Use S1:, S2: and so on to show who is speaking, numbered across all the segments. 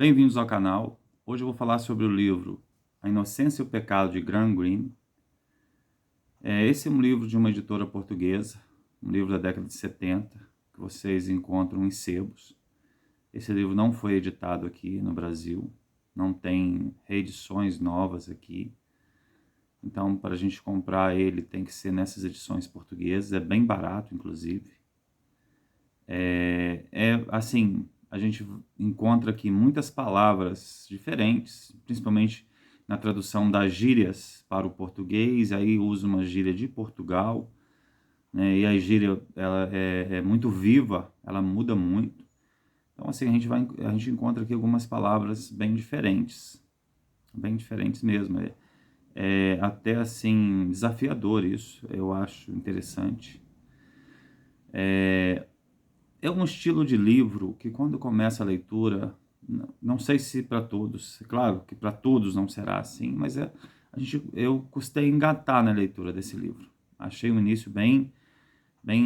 S1: Bem-vindos ao canal. Hoje eu vou falar sobre o livro A Inocência e o Pecado de Graham Greene. Esse é um livro de uma editora portuguesa, um livro da década de 70, que vocês encontram em sebos. Esse livro não foi editado aqui no Brasil, não tem reedições novas aqui. Então, para a gente comprar ele, tem que ser nessas edições portuguesas, é bem barato, inclusive. Assim, a gente encontra aqui muitas palavras diferentes, principalmente na tradução das gírias para o português, aí usa uma gíria de Portugal, né? E a gíria ela é muito viva, ela muda muito. Então, assim, a gente encontra aqui algumas palavras bem diferentes mesmo. É até, assim, desafiador isso, eu acho interessante. É um estilo de livro que, quando começa a leitura, não sei se para todos, claro que para todos não será assim, mas eu custei engatar na leitura desse livro. Achei um início bem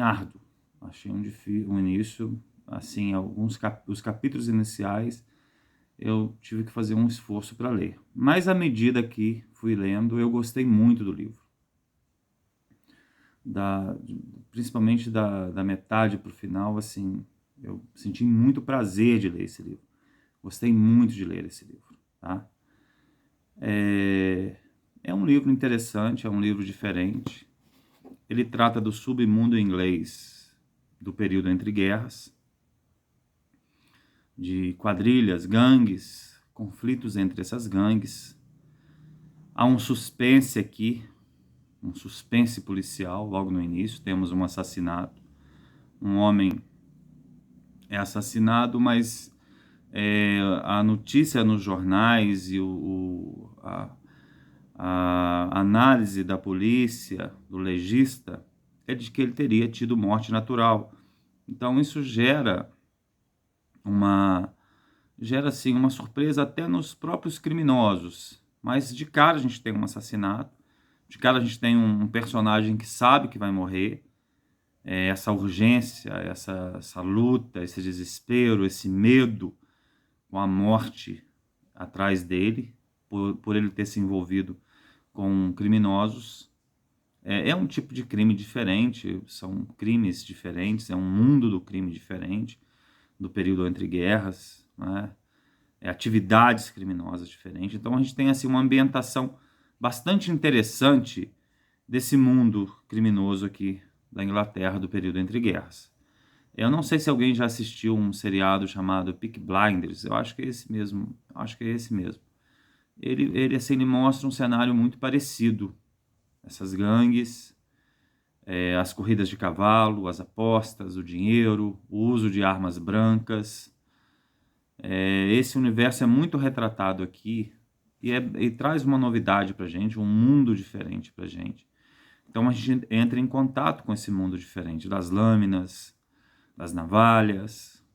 S1: árduo. Achei um início, assim, os capítulos iniciais eu tive que fazer um esforço para ler. Mas à medida que fui lendo, eu gostei muito do livro. da, Principalmente da metade para o final, assim, eu senti muito prazer de ler esse livro. Gostei muito de ler esse livro, tá? É um livro interessante, é um livro diferente. Ele trata do submundo inglês do período entre guerras, de quadrilhas, gangues, conflitos entre essas gangues. Há um suspense aqui, um suspense policial logo no início. Temos um assassinato. Um homem é assassinado, mas a notícia nos jornais e a análise da polícia, do legista, é de que ele teria tido morte natural. Então isso gera assim uma surpresa até nos próprios criminosos. Mas de cara a gente tem um assassinato, de cara a gente tem um personagem que sabe que vai morrer. Essa urgência, essa luta, esse desespero, esse medo com a morte atrás dele, por ele ter se envolvido com criminosos. É um tipo de crime diferente, são crimes diferentes, é um mundo do crime diferente, do período entre guerras, né? Atividades criminosas diferentes. Então a gente tem assim uma ambientação bastante interessante desse mundo criminoso aqui da Inglaterra do período entre guerras. Eu não sei se alguém já assistiu um seriado chamado Peaky Blinders. Eu acho que é esse mesmo. Acho que é esse mesmo. Assim, ele mostra um cenário muito parecido. Essas gangues, as corridas de cavalo, as apostas, o dinheiro, o uso de armas brancas. Esse universo é muito retratado aqui e traz uma novidade para a gente, um mundo diferente para a gente. Então a gente entra em contato com esse mundo diferente, das lâminas, das navalhas,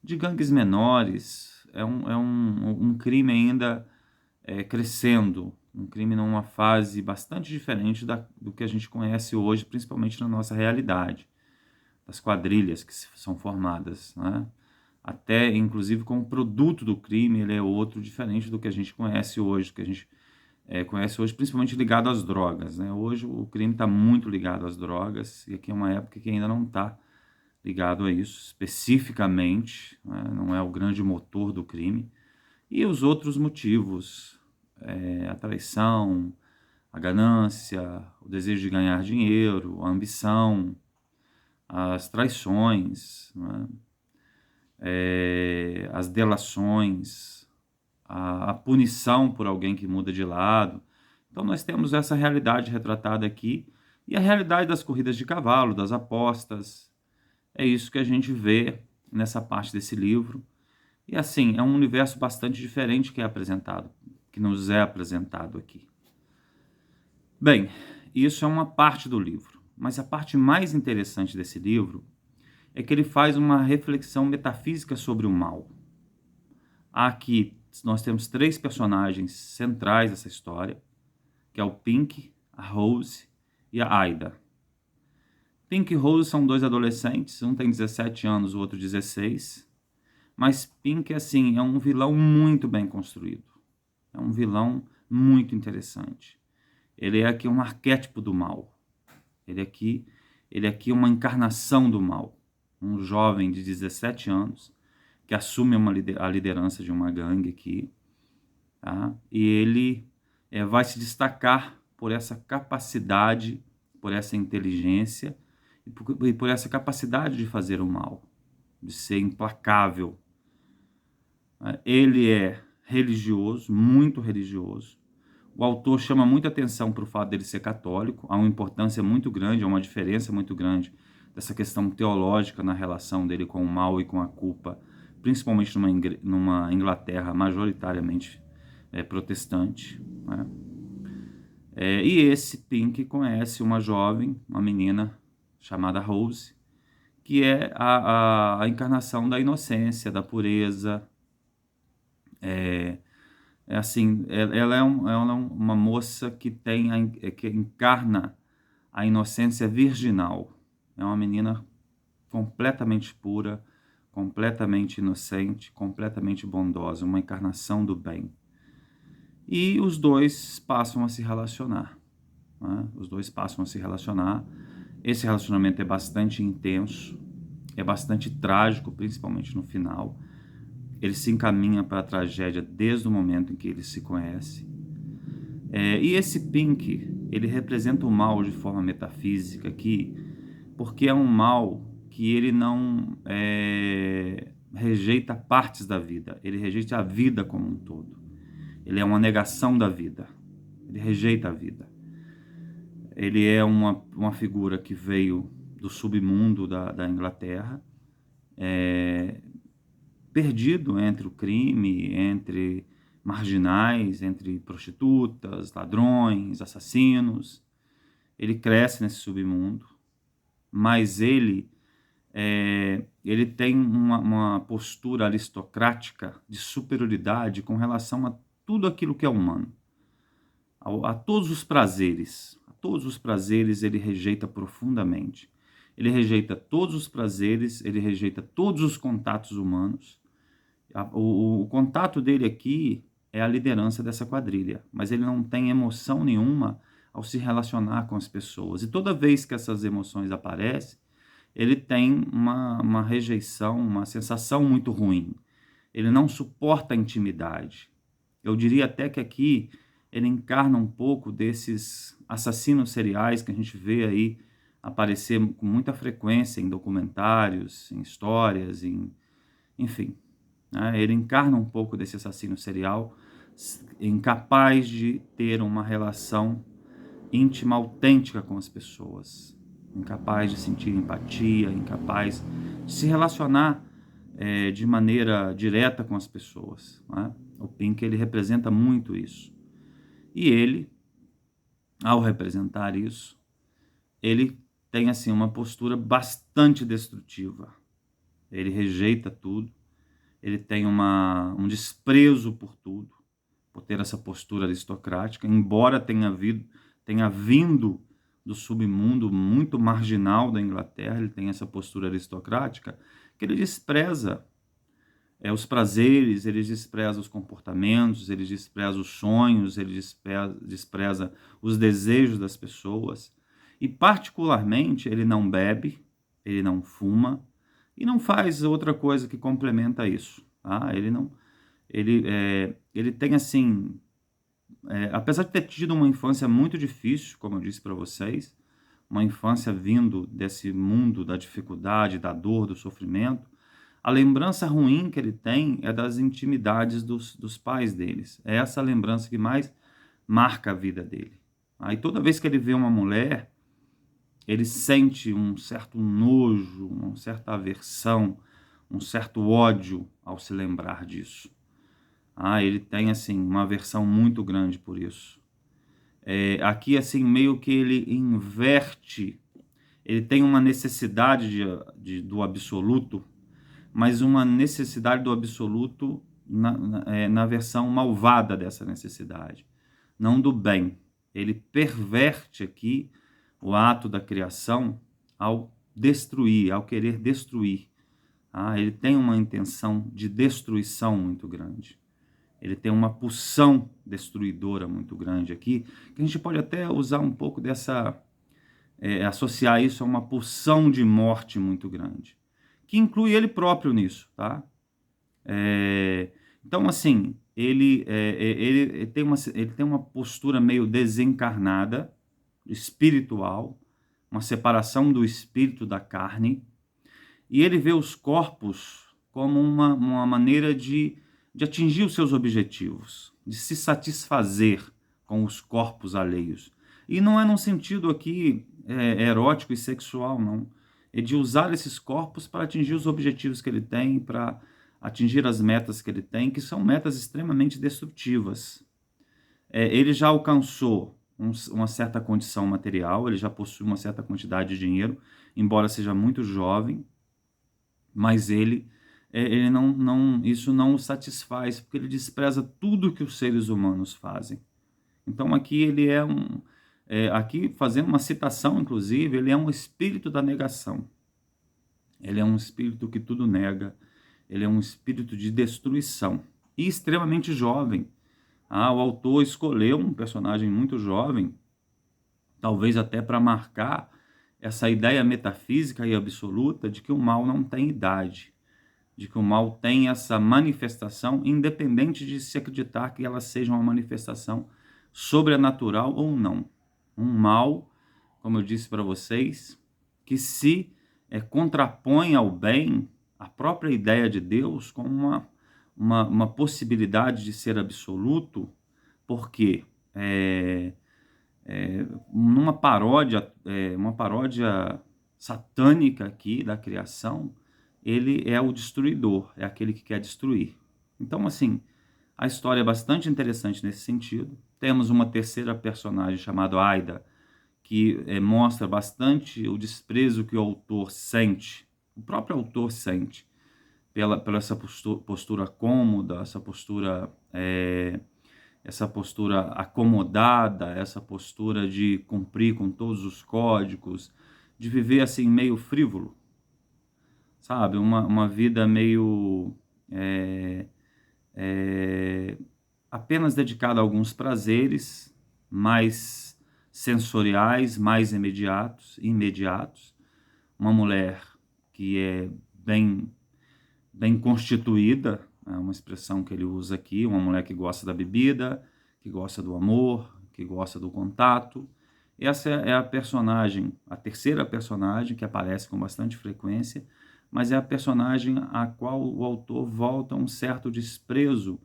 S1: de gangues menores. Um crime ainda crescendo, um crime numa fase bastante diferente do que a gente conhece hoje, principalmente na nossa realidade, das quadrilhas que são formadas, né? Até, inclusive, com o produto do crime, ele é outro, diferente do que a gente conhece hoje, do que a gente conhece hoje, principalmente ligado às drogas, né? Hoje o crime está muito ligado às drogas, e aqui é uma época que ainda não está ligado a isso especificamente, né? Não é o grande motor do crime. E os outros motivos, a traição, a ganância, o desejo de ganhar dinheiro, a ambição, as traições, né? As delações, a punição por alguém que muda de lado. Então nós temos essa realidade retratada aqui, e a realidade das corridas de cavalo, das apostas. É isso que a gente vê nessa parte desse livro. E assim, é um universo bastante diferente que nos é apresentado aqui. Bem, isso é uma parte do livro, mas a parte mais interessante desse livro é que ele faz uma reflexão metafísica sobre o mal. Aqui nós temos três personagens centrais dessa história, que é o Pink, a Rose e a Aida. Pink e Rose são dois adolescentes, um tem 17 anos, o outro 16, Mas Pink, assim, é um vilão muito bem construído. É um vilão muito interessante. Ele é aqui um arquétipo do mal. Ele aqui é uma encarnação do mal. Um jovem de 17 anos que assume a liderança de uma gangue aqui, tá? E ele vai se destacar por essa capacidade, por essa inteligência e por essa capacidade de fazer o mal, de ser implacável. Ele é religioso, muito religioso. O autor chama muita atenção para o fato dele ser católico. Há uma importância muito grande, há uma diferença muito grande dessa questão teológica na relação dele com o mal e com a culpa, principalmente numa Inglaterra majoritariamente protestante, né? E esse Pink conhece uma jovem, uma menina chamada Rose, que é a encarnação da inocência, da pureza. Assim, ela é uma moça que que encarna a inocência virginal. É uma menina completamente pura, completamente inocente, completamente bondosa, uma encarnação do bem. E os dois passam a se relacionar, né? Os dois passam a se relacionar. Esse relacionamento é bastante intenso, é bastante trágico, principalmente no final. Ele se encaminha para a tragédia desde o momento em que eles se conhecem. E esse Pink, ele representa o mal de forma metafísica aqui, porque é um mal que ele não rejeita partes da vida, ele rejeita a vida como um todo. Ele é uma negação da vida, ele rejeita a vida. Ele é uma figura que veio do submundo da Inglaterra, perdido entre o crime, entre marginais, entre prostitutas, ladrões, assassinos. Ele cresce nesse submundo, mas ele tem uma postura aristocrática de superioridade com relação a tudo aquilo que é humano, a todos os prazeres. A todos os prazeres ele rejeita profundamente. Ele rejeita todos os prazeres, ele rejeita todos os contatos humanos. O contato dele aqui é a liderança dessa quadrilha, mas ele não tem emoção nenhuma ao se relacionar com as pessoas. E toda vez que essas emoções aparecem, ele tem uma rejeição, uma sensação muito ruim. Ele não suporta a intimidade. Eu diria até que aqui ele encarna um pouco desses assassinos seriais que a gente vê aí aparecer com muita frequência em documentários, em histórias, enfim. Ele encarna um pouco desse assassino serial, incapaz de ter uma relação íntima, autêntica com as pessoas, incapaz de sentir empatia, incapaz de se relacionar de maneira direta com as pessoas, né? O Pink, ele representa muito isso. E ele, ao representar isso, ele tem assim uma postura bastante destrutiva. Ele rejeita tudo. Ele tem um desprezo por tudo, por ter essa postura aristocrática, embora tenha vindo do submundo muito marginal da Inglaterra, ele tem essa postura aristocrática, que ele despreza os prazeres, ele despreza os comportamentos, ele despreza os sonhos, ele despreza os desejos das pessoas, e particularmente ele não bebe, ele não fuma, e não faz outra coisa que complementa isso, tá? Ele tem assim, apesar de ter tido uma infância muito difícil, como eu disse para vocês, uma infância vindo desse mundo da dificuldade, da dor, do sofrimento, a lembrança ruim que ele tem é das intimidades dos pais deles. É essa lembrança que mais marca a vida dele. Aí toda vez que ele vê uma mulher, ele sente um certo nojo, uma certa aversão, um certo ódio ao se lembrar disso. Ele tem assim uma aversão muito grande por isso. Aqui assim meio que ele inverte, ele tem uma necessidade do absoluto, mas uma necessidade do absoluto na versão malvada dessa necessidade, não do bem. Ele perverte aqui o ato da criação ao destruir, ao querer destruir Ele tem uma intenção de destruição muito grande. Ele tem uma pulsão destruidora muito grande aqui, que a gente pode até usar um pouco associar isso a uma pulsão de morte muito grande, que inclui ele próprio nisso, tá? Então, assim, ele tem uma postura meio desencarnada, espiritual, uma separação do espírito da carne, e ele vê os corpos como uma maneira de atingir os seus objetivos, de se satisfazer com os corpos alheios. E não é num sentido aqui erótico e sexual, não. É de usar esses corpos para atingir os objetivos que ele tem, para atingir as metas que ele tem, que são metas extremamente destrutivas. Ele já alcançou uma certa condição material, ele já possui uma certa quantidade de dinheiro, embora seja muito jovem, mas ele isso não o satisfaz, porque ele despreza tudo que os seres humanos fazem. Então aqui ele aqui fazendo uma citação, inclusive, ele é um espírito da negação. Ele é um espírito que tudo nega, ele é um espírito de destruição e extremamente jovem. O autor escolheu um personagem muito jovem, talvez até para marcar essa ideia metafísica e absoluta de que o mal não tem idade, de que o mal tem essa manifestação, independente de se acreditar que ela seja uma manifestação sobrenatural ou não. Um mal, como eu disse para vocês, que se contrapõe ao bem, a própria ideia de Deus, como uma possibilidade de ser absoluto, porque numa paródia, uma paródia satânica aqui da criação, ele é o destruidor, é aquele que quer destruir. Então, assim, a história é bastante interessante nesse sentido. Temos uma terceira personagem chamada Aida, que mostra bastante o desprezo que o autor sente, o próprio autor sente, pela essa postura cômoda, essa postura acomodada, essa postura de cumprir com todos os códigos, de viver assim meio frívolo, sabe? Uma vida meio apenas dedicada a alguns prazeres mais sensoriais, mais imediatos. Uma mulher que é bem constituída, é uma expressão que ele usa aqui, uma mulher que gosta da bebida, que gosta do amor, que gosta do contato. Essa é a personagem, a terceira personagem que aparece com bastante frequência, mas é a personagem a qual o autor volta um certo desprezo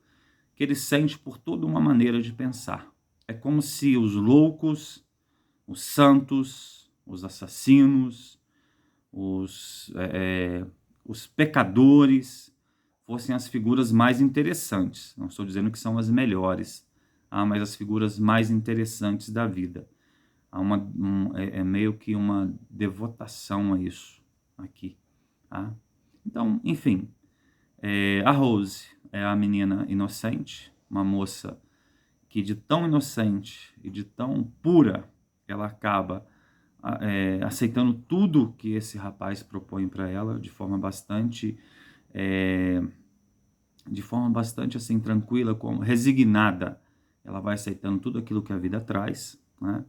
S1: que ele sente por toda uma maneira de pensar. É como se os loucos, os santos, os assassinos, os pecadores fossem as figuras mais interessantes. Não estou dizendo que são as melhores, mas as figuras mais interessantes da vida. Há meio que uma devotação a isso aqui. Tá? Então, enfim, a Rose é a menina inocente, uma moça que de tão inocente e de tão pura, ela acaba aceitando tudo que esse rapaz propõe para ela de forma bastante assim tranquila, resignada. Ela vai aceitando tudo aquilo que a vida traz, né?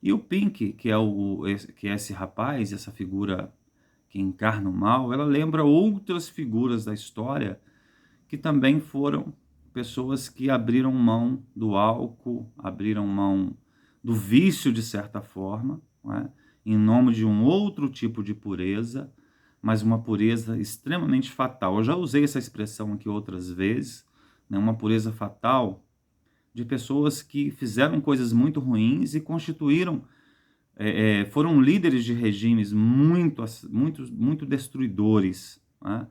S1: E o Pink, que é esse rapaz, essa figura que encarna o mal, ela lembra outras figuras da história que também foram pessoas que abriram mão do álcool, abriram mão do vício de certa forma, né? Em nome de um outro tipo de pureza, mas uma pureza extremamente fatal. Eu já usei essa expressão aqui outras vezes, né? Uma pureza fatal de pessoas que fizeram coisas muito ruins e constituíram, foram líderes de regimes muito destruidores, né?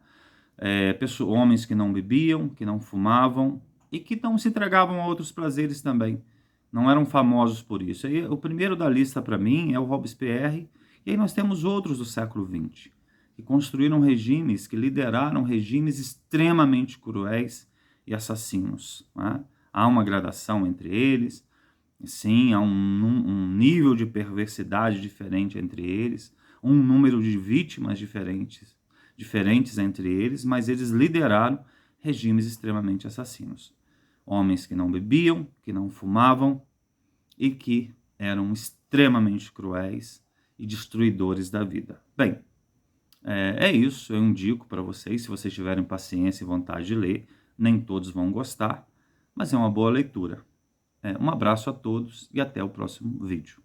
S1: Homens que não bebiam, que não fumavam e que não se entregavam a outros prazeres também. Não eram famosos por isso. Aí, o primeiro da lista para mim é o Robespierre, e aí nós temos outros do século XX, que construíram regimes, que lideraram regimes extremamente cruéis e assassinos, né? Há uma gradação entre eles, sim, há um nível de perversidade diferente entre eles, um número de vítimas diferentes entre eles, mas eles lideraram regimes extremamente assassinos. Homens que não bebiam, que não fumavam e que eram extremamente cruéis e destruidores da vida. Bem, é isso, eu indico para vocês, se vocês tiverem paciência e vontade de ler, nem todos vão gostar, mas é uma boa leitura. Um abraço a todos e até o próximo vídeo.